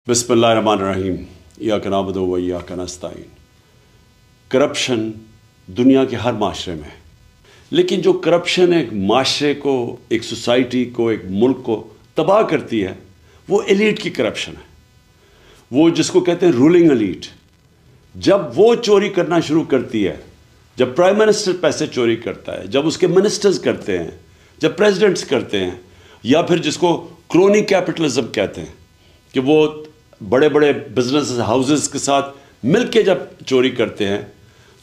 बिस्मिल्लाहिर्रहमानिर्रहीम इय्याका नअबुदु व इय्याका नस्तईन। करप्शन दुनिया के हर माशरे में है, लेकिन जो करप्शन एक माशरे को, एक सोसाइटी को, एक मुल्क को तबाह करती है वो एलीट की करप्शन है। वो जिसको कहते हैं रूलिंग एलीट। जब वो चोरी करना शुरू करती है, जब प्राइम मिनिस्टर पैसे चोरी करता है, जब उसके मिनिस्टर्स करते हैं, जब प्रेसिडेंट्स करते हैं, या फिर जिसको क्रोनी कैपिटलिज्म कहते हैं कि वो बड़े बड़े बिजनेस हाउसेस के साथ मिलके जब चोरी करते हैं,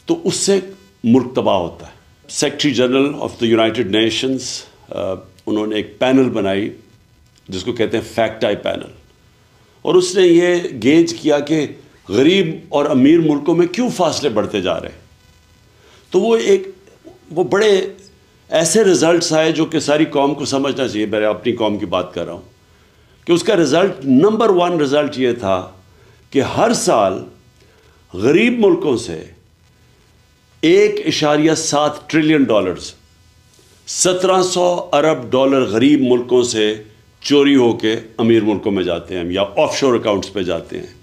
तो उससे मुल्क तबाह होता है। Secretary general of the United Nations उन्होंने एक पैनल बनाई जिसको कहते हैं फैक्ट आई पैनल, और उसने ये गेज किया कि गरीब और अमीर मुल्कों में क्यों फासले बढ़ते जा रहे हैं। तो वो बड़े ऐसे रिजल्ट्स आए जो कि सारी कौम को समझना चाहिए। मैं अपनी कौम की बात कर रहा हूँ कि उसका रिज़ल्ट नंबर 1 रिज़ल्ट ये था कि हर साल गरीब मुल्कों से 1.7 ट्रिलियन डॉलर्स, 1700 अरब डॉलर गरीब मुल्कों से चोरी होके अमीर मुल्कों में जाते हैं, या ऑफशोर अकाउंट्स पे जाते हैं,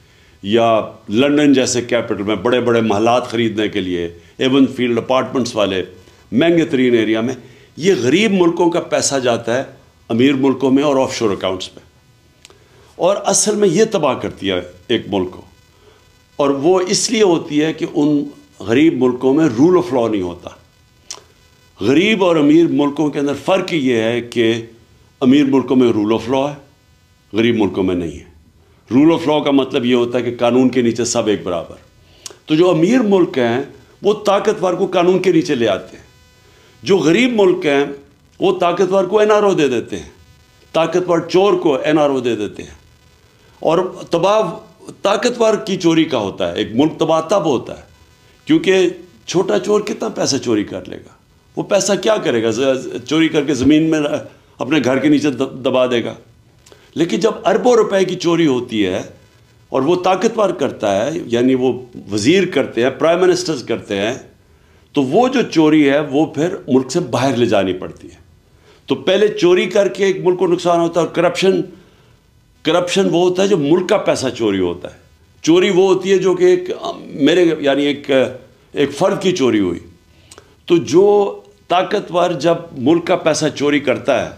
या लंदन जैसे कैपिटल में बड़े बड़े महलात ख़रीदने के लिए, एवन फील्ड अपार्टमेंट्स वाले महंगे तरीन एरिया में, ये गरीब मुल्कों का पैसा जाता है अमीर मुल्कों में और ऑफशोर अकाउंट्स में, और असल में ये तबाह करती है एक मुल्क को। और वो इसलिए होती है कि उन गरीब मुल्कों में रूल ऑफ लॉ नहीं होता। गरीब और अमीर मुल्कों के अंदर फ़र्क ये है कि अमीर मुल्कों में रूल ऑफ लॉ है, गरीब मुल्कों में नहीं है। रूल ऑफ लॉ का मतलब ये होता है कि कानून के नीचे सब एक बराबर। तो जो अमीर मुल्क हैं वो ताकतवर को कानून के नीचे ले आते हैं, जो गरीब मुल्क हैं वो ताकतवर को एनआरओ दे देते हैं, ताकतवर चोर को एनआरओ दे देते हैं। और तबाह ताकतवर की चोरी का होता है। एक मुल्क तबाह तब होता है क्योंकि छोटा चोर कितना पैसा चोरी कर लेगा, वो पैसा क्या करेगा, चोरी करके ज़मीन में अपने घर के नीचे दबा देगा। लेकिन जब अरबों रुपए की चोरी होती है और वो ताकतवर करता है, यानी वो वज़ीर करते हैं, प्राइम मिनिस्टर्स करते हैं, तो वो जो चोरी है वो फिर मुल्क से बाहर ले जानी पड़ती है। तो पहले चोरी करके एक मुल्क को नुकसान होता है। और करप्शन वो होता है जो मुल्क का पैसा चोरी होता है। चोरी वो होती है जो कि एक फ़र्द की चोरी हुई। तो जो ताकतवर जब मुल्क का पैसा चोरी करता है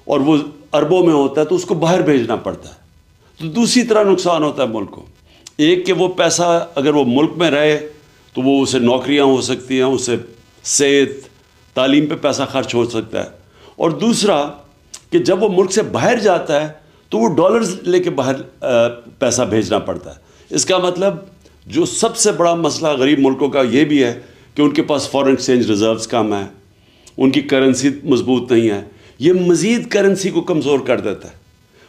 और वो अरबों में होता है तो उसको बाहर भेजना पड़ता है, तो दूसरी तरह नुकसान होता है मुल्क को। एक कि वो पैसा अगर वो मुल्क में रहे तो वो उसे नौकरियां हो सकती हैं, उसे सेहत तालीम पे पैसा खर्च हो सकता है। और दूसरा कि जब वो मुल्क से बाहर जाता है तो वो डॉलर्स लेके बाहर पैसा भेजना पड़ता है। इसका मतलब जो सबसे बड़ा मसला गरीब मुल्कों का ये भी है कि उनके पास फॉरेन एक्सचेंज रिजर्व्स कम है, उनकी करेंसी मजबूत नहीं है। ये मज़ीद करेंसी को कमज़ोर कर देता है,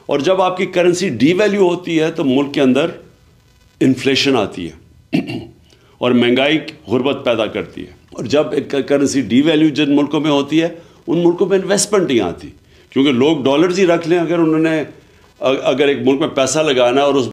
और जब आपकी करेंसी डीवैल्यू होती है तो मुल्क के अंदर इन्फ्लेशन आती है और महंगाई गुर्बत पैदा करती है। और जब एक करेंसी डीवैल्यू जिन मुल्कों में होती है उन मुल्कों में इन्वेस्टमेंट नहीं आती, क्योंकि लोग डॉलर्स ही रख लें। अगर एक मुल्क में पैसा लगाना और उस